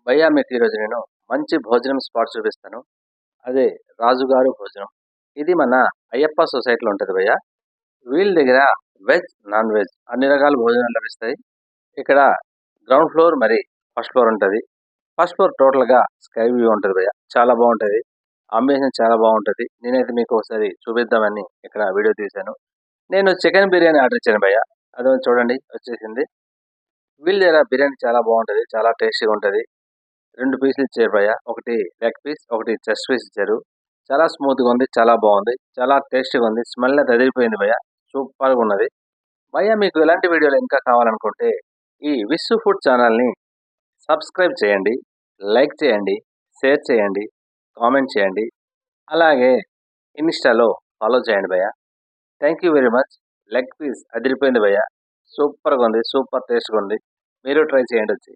భయ్యా మీకు ఈరోజు నేను మంచి భోజనం స్పాట్ చూపిస్తాను. అదే రాజుగారు భోజనం. ఇది మన అయ్యప్ప సొసైటీలో ఉంటది భయ్యా. వీళ్ళ దగ్గర వెజ్, నాన్ వెజ్ అన్ని రకాల భోజనాలు లభిస్తాయి. ఇక్కడ గ్రౌండ్ ఫ్లోర్ మరి ఫస్ట్ ఫ్లోర్ ఉంటది. ఫస్ట్ ఫ్లోర్ టోటల్‌గా స్కై వ్యూ ఉంటది భయ్యా. చాలా బావుంటది. అంబియన్స్ చాలా బావుంటది. నేనైతే మీకు ఒకసారి చూపిద్దామని ఇక్కడ వీడియో తీశాను. నేను చికెన్ బిర్యానీ ఆర్డర్ ఇచ్చాను భయ్యా. అదో చూడండి వచ్చేసింది. వీళ్ళ దగ్గర బిర్యానీ చాలా బావుంటది. చాలా టేస్టీగా ఉంటది. 2 పీసులు ఇచ్చారు భయ్య. ఒకటి లెగ్ పీస్, ఒకటి చెస్ట్ పీస్ ఇచ్చారు. చాలా స్మూత్‌గా ఉంది. చాలా బావుంది. చాలా టేస్టీగా ఉంది. స్మెల్ అయితే అదిరిపోయింది భయ్య. సూపర్‌గా ఉన్నది. భయ్య మీకు ఇలాంటి వీడియోలు ఇంకా కావాలనుకుంటే ఈ విస్సు ఫుడ్ ఛానల్‌ని సబ్స్క్రైబ్ చేయండి, లైక్ చేయండి, షేర్ చేయండి, కామెంట్ చేయండి. అలాగే ఇన్‌స్టాలో ఫాలో చేయండి భయ్య. Thank you very much. Leg piece అదిరిపోయింది భయ్య. సూపర్‌గా ఉంది. సూపర్ టేస్ట్‌గా ఉంది. మీరు ట్రై చేయండి వచ్చి.